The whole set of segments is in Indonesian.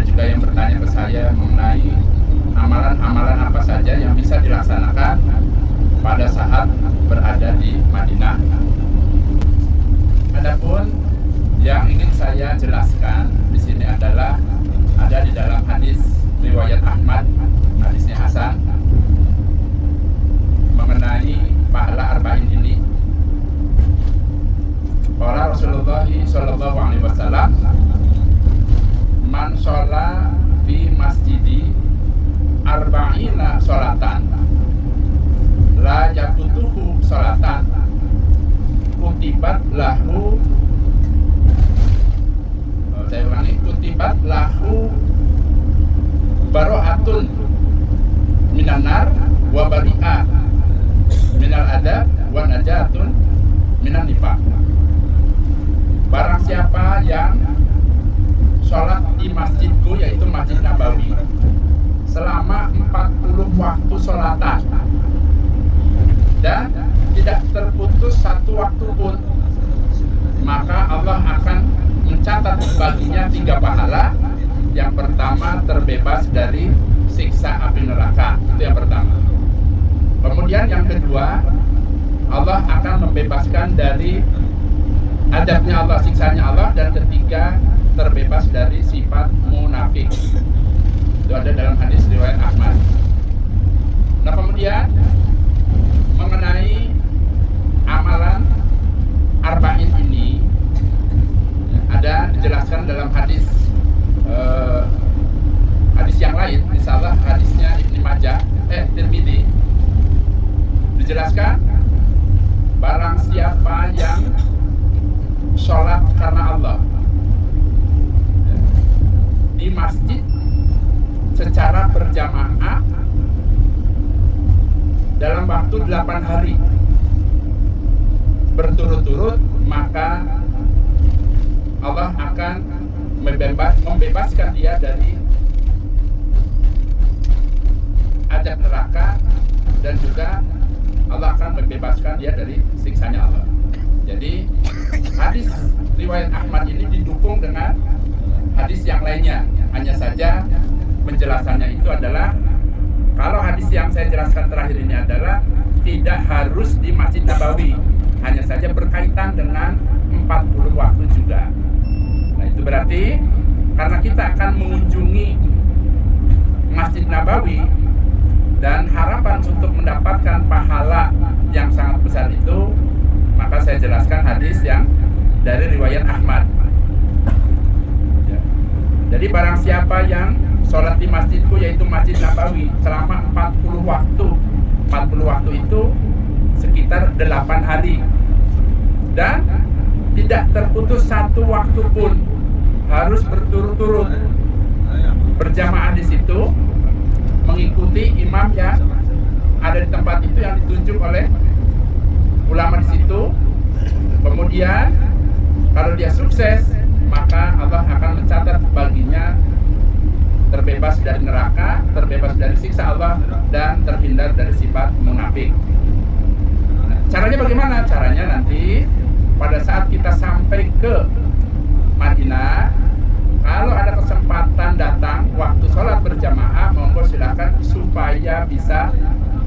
juga yang bertanya ke saya mengenai amalan-amalan apa saja yang bisa dilaksanakan pada saat berada di Madinah. Adapun yang ingin saya jelaskan di sini adalah ada di dalam hadis riwayat Ahmad, hadisnya Hasan, mengenai pahala arba'in ini. Qala Rasulullah sallallahu alaihi wasallam, man sholla fi masjidi arba'ina sholatan la yafutuhu sholatan kutibat lahu, saya ulangi, kutibat lahu baro'atun minan nar wa bari'ah minal adab wa najatun minan nifaq. Barang siapa yang sholat di masjidku, yaitu Masjid Nabawi, selama 40 waktu sholatan dan tidak terputus satu waktu pun, maka Allah akan mencatat baginya 3 pahala. Yang pertama, terbebas dari siksa api neraka. Itu yang pertama. Kemudian yang kedua, Allah akan membebaskan dari adabnya Allah, siksanya Allah. Dan ketiga, terbebas dari sifat munafik. Itu ada dalam hadis riwayat Ahmad. Nah, kemudian mengenai amalan arba'in ini ada dijelaskan dalam hadis yang lain, misalnya hadisnya Ibnu Majah, Tirmidzi, dijelaskan barang siapa yang sholat karena Allah di masjid secara berjamaah dalam waktu 8 hari berturut-turut, maka Allah akan membebaskan dia dari azab neraka, dan juga Allah akan membebaskan dia dari siksanya Allah. Jadi hadis riwayat Ahmad ini didukung dengan hadis yang lainnya. Hanya saja penjelasannya itu adalah, kalau hadis yang saya jelaskan terakhir ini adalah tidak harus di Masjid Nabawi, hanya saja berkaitan dengan 40 waktu juga. Nah, itu berarti karena kita akan mengunjungi Masjid Nabawi dan harapan untuk mendapatkan pahala yang sangat besar itu, maka saya jelaskan hadis yang dari riwayat Ahmad. Ya. Jadi barang siapa yang sholat di masjidku, yaitu Masjid Nabawi, selama 40 waktu. 40 waktu itu sekitar 8 hari. Dan tidak terputus satu waktu pun, harus berturut-turut berjamaah di situ, mengikuti imam yang ada di tempat itu yang ditunjuk oleh ulama di situ. Kemudian kalau dia sukses, maka Allah akan mencatat baginya terbebas dari neraka, terbebas dari siksa Allah, dan terhindar dari sifat munafik. Nah, caranya bagaimana? Caranya nanti pada saat kita sampai ke Madinah, kalau ada kesempatan datang waktu sholat berjamaah, monggo silakan supaya bisa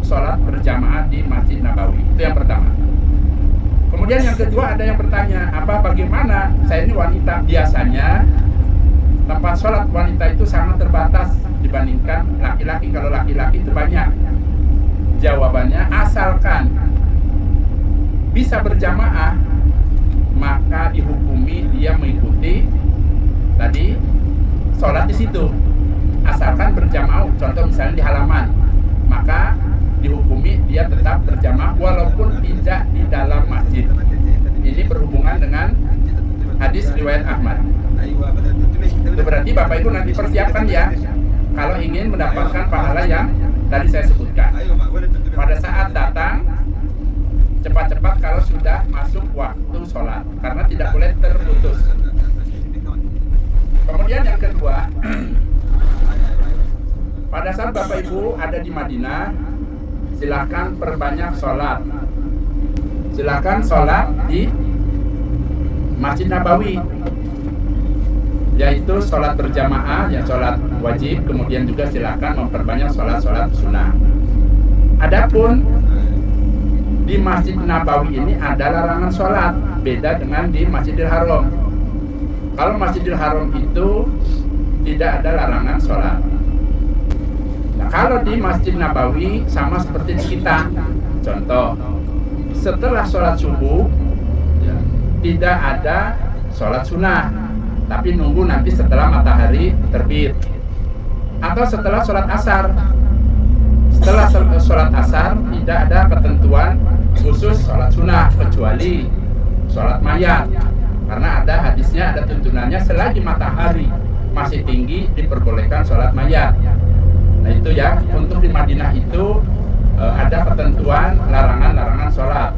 sholat berjamaah di Masjid Nabawi. Itu yang pertama. Kemudian yang kedua, ada yang bertanya, bagaimana saya ini wanita, biasanya tempat sholat wanita itu sangat terbatas dibandingkan laki-laki. Kalau laki-laki itu banyak. Jawabannya, asalkan bisa berjamaah, maka dihukumi dia mengikuti tadi sholat di situ. Asalkan berjamaah, contoh misalnya di halaman, maka dihukumi dia tetap berjamaah walaupun tidak di dalam masjid. Ini berhubungan dengan hadis riwayat Ahmad. Itu berarti Bapak Ibu nanti persiapkan ya, kalau ingin mendapatkan pahala yang tadi saya sebutkan. Pada saat datang, cepat-cepat kalau sudah masuk waktu sholat, karena tidak boleh terputus. Kemudian yang kedua, pada saat Bapak Ibu ada di Madinah, silakan perbanyak sholat. Silakan sholat di Masjid Nabawi. yaitu sholat berjamaah, ya sholat wajib, kemudian juga silakan memperbanyak sholat sunnah. Adapun di Masjid Nabawi ini ada larangan sholat, beda dengan di Masjidil Haram. Kalau Masjidil Haram itu tidak ada larangan sholat. Nah, kalau di Masjid Nabawi sama seperti di kita. Contoh, setelah sholat subuh tidak ada sholat sunnah, tapi nunggu nanti setelah matahari terbit, atau setelah sholat asar. Setelah sholat asar tidak ada ketentuan khusus sholat sunnah kecuali sholat mayat, karena ada hadisnya, ada tuntunannya, selagi matahari masih tinggi diperbolehkan sholat mayat. Nah itu ya, untuk di Madinah itu ada ketentuan larangan sholat.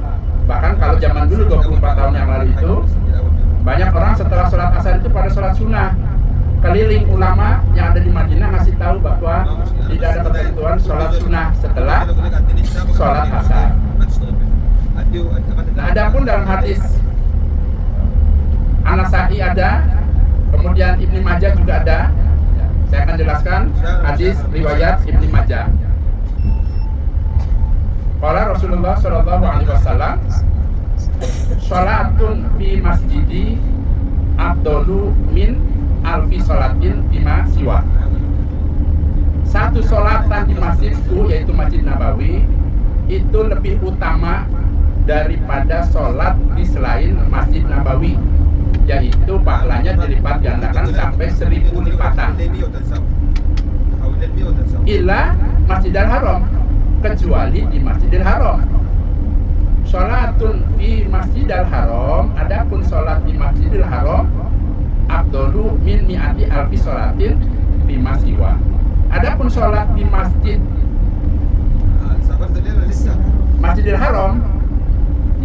Bahkan kalau zaman dulu 24 tahun yang lalu itu banyak orang setelah sholat asar itu pada sholat sunnah. Keliling ulama yang ada di Madinah ngasih tahu bahwa tidak ada ketentuan sholat sunnah setelah sholat asar. Nah, adapun dalam hadis An-Nasa'i ada, kemudian Ibnu Majah juga ada. Saya akan jelaskan hadis riwayat Ibnu Majah. Qala Rasulullah sallallahu alaihi wasallam, "Shalatun fi masjidi afdalu min alfi sholatin fima siwa." Satu sholatan di masjidku, yaitu Masjid Nabawi, itu lebih utama daripada sholat di selain Masjid Nabawi, yaitu pahalanya dilipat gandakan sampai 1000 lipatan. Illa Masjidil Haram, kecuali di Masjidil Haram. Sholatun fi Masjidil Haram, adapun sholat di Masjidil Haram, afdalu min mi'ati alfi sholatin fima siwa. Adapun sholat di Masjidil Haram,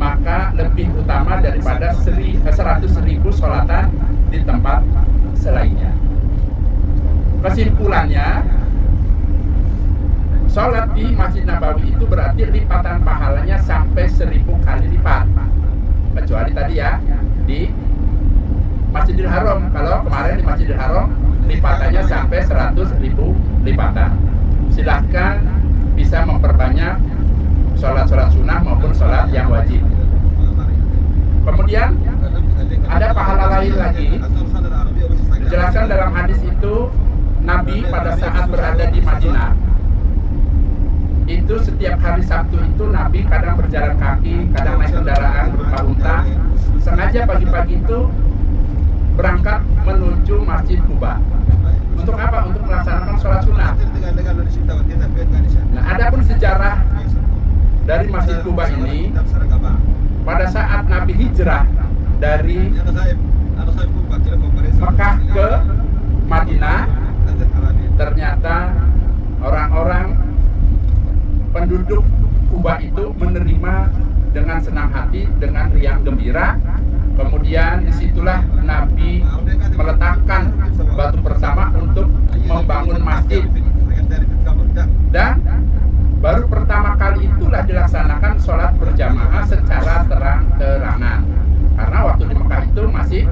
maka lebih utama daripada 100.000 sholatan di tempat selainnya. Kesimpulannya, sholat di Masjid Nabawi itu berarti lipatan pahalanya sampai 1000 kali lipat. Kecuali tadi ya, di Masjidil Haram. Kalau kemarin di Masjidil Haram lipatannya sampai 100.000 lipatan. Silahkan bisa memperbanyak sholat sunnah maupun sholat yang wajib. Kemudian ada pahala lain lagi. Dijelaskan dalam hadis itu, Nabi pada saat berada di Madinah itu setiap hari Sabtu itu Nabi kadang berjalan kaki, kadang naik kendaraan berupa unta, sengaja pagi-pagi itu berangkat menuju Masjid Quba. Untuk apa? Untuk melaksanakan sholat sunnah. Nah, adapun sejarah dari Masjid Quba ini, pada saat Nabi hijrah dari Mekah ke Madinah, ternyata orang-orang penduduk Quba itu menerima dengan senang hati, dengan riang gembira. Kemudian disitulah Nabi meletakkan batu pertama untuk membangun masjid, dan baru pertama kali itulah dilaksanakan sholat berjamaah secara terang-terangan. Karena waktu di Mekah itu masih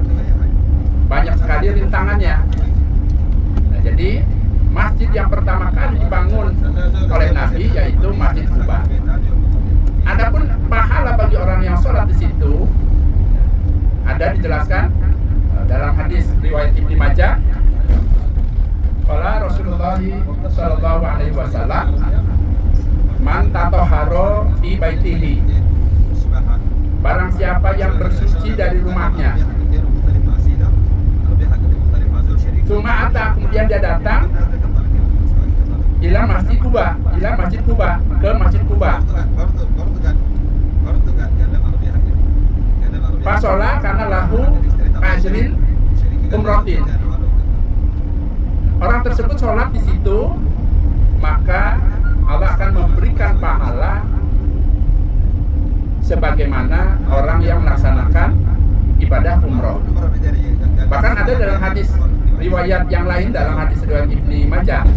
banyak sekali rintangannya. Nah, jadi masjid yang pertama kali dibangun oleh Nabi yaitu Masjid Quba. Adapun pahala bagi orang yang sholat di situ ada dijelaskan dalam hadis riwayat Ibnu Majah. Qala Rasulullah sallallahu alaihi wasallam, "Man tatahhara fi baitihi." Barang siapa yang bersuci dari rumahnya, Suma'ata, kemudian dia datang ila Masjid Quba, ke Masjid Quba. Fasola karena lahu ajrin umrotin. Orang tersebut sholat di situ, maka Allah akan memberikan pahala sebagaimana orang yang melaksanakan ibadah umroh. Bahkan ada dalam hadis riwayat yang lain, dalam hadis riwayat Ibnu Majah,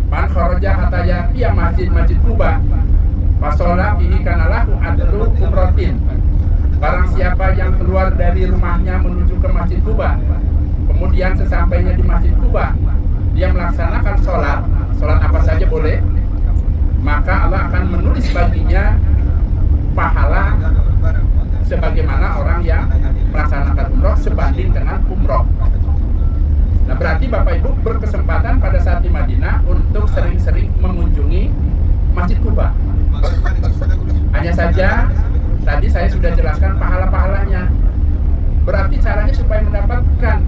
man kharaja hatta ya'tiya masjid Quba fasola fihi kana lahu ajru umratin. barang siapa yang keluar dari rumahnya menuju ke Masjid Quba, kemudian sesampainya di Masjid Quba dia melaksanakan sholat apa saja boleh, maka Allah akan menulis baginya pahala sebagaimana orang yang melaksanakan umroh sebanding dengan umroh. Nah, berarti Bapak Ibu berkesempatan pada saat di Madinah untuk sering-sering mengunjungi Masjid Quba. Hanya saja tadi saya sudah jelaskan pahala-pahalanya. Berarti caranya supaya mendapatkan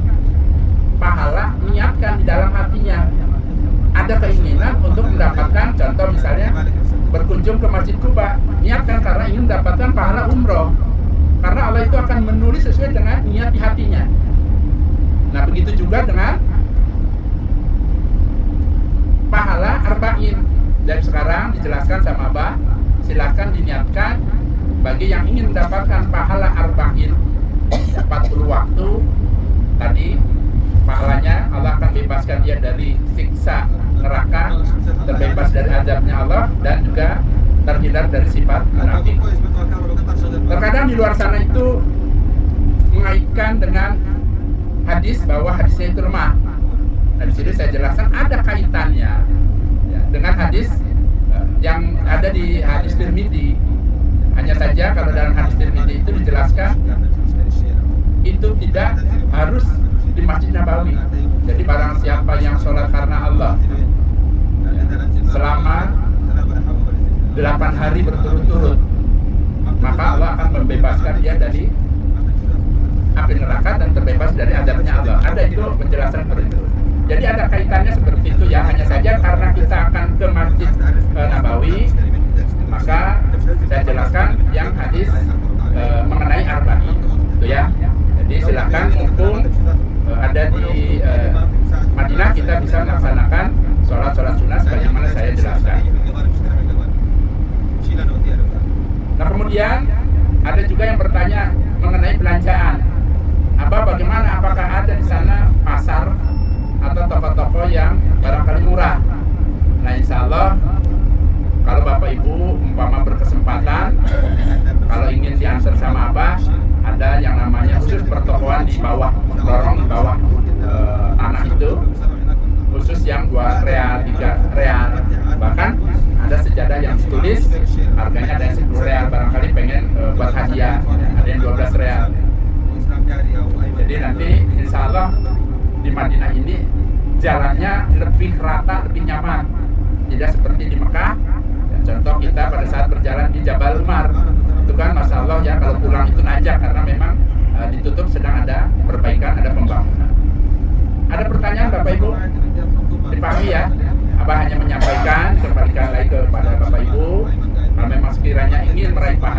pahala, niatkan di dalam hatinya. Ada keinginan untuk mendapatkan, contoh misalnya berkunjung ke Masjid Quba, niatkan karena ingin mendapatkan pahala umroh. Karena Allah itu akan menulis sesuai dengan niat di hatinya. Nah, begitu juga dengan pahala arba'in. Dan sekarang dijelaskan sama Abah, silakan diniatkan bagi yang ingin mendapatkan pahala arba'in 40 waktu tadi, pahalanya Allah akan bebaskan dia dari siksa neraka, terbebas dari azabnya Allah, dan juga terhindar dari sifat munafik. Terkadang di luar sana itu mengaitkan dengan hadis bahwa hadisnya itu lemah. Nah, di sini saya jelaskan ada kaitannya ya, dengan hadis yang ada di hadis Tirmidzi. Hanya saja kalau dalam hadis Tirmidzi itu dijelaskan itu tidak harus di Masjid Nabawi. Jadi barang siapa yang sholat karena Allah selama 8 hari berturut-turut, maka Allah akan membebaskan dia dari api neraka dan terbebas dari azabnya Allah. Ada itu penjelasan seperti itu. Jadi ada kaitannya seperti itu ya. Hanya saja karena kita akan ke Masjid Nabawi, maka saya jelaskan yang hadis mengenai arba'in itu ya. Jadi silakan mumpung ada di Madinah, kita bisa melaksanakan sholat sunnah sebagaimana saya jelaskan. Nah, kemudian ada juga yang bertanya mengenai belanjaan. Bagaimana, apakah ada di sana pasar atau toko-toko yang barangkali murah? Nah, insya Allah kalau Bapak Ibu umpama berkesempatan, kalau ingin diantar sama Abah, ada yang namanya khusus pertokoan di bawah lorong, di bawah tanah itu, khusus yang 2 real, 3 real. Bahkan ada sejadah yang ditulis harganya ada yang 10 real, barangkali pengen buat hadiah, ada yang 12 real. Jadi nanti insya Allah di Madinah ini jalannya lebih rata, lebih nyaman, tidak seperti di Mekah. Contoh kita pada saat berjalan di Jabal Umar, itu kan Masya Allah ya, kalau pulang itu nanjak karena memang ditutup, sedang ada perbaikan, ada pembangunan. Ada pertanyaan Bapak Ibu? Dipahami ya? Abah hanya menyampaikan, kembalikan lagi kepada Bapak Ibu, kalau memang sekiranya ingin meraih pahala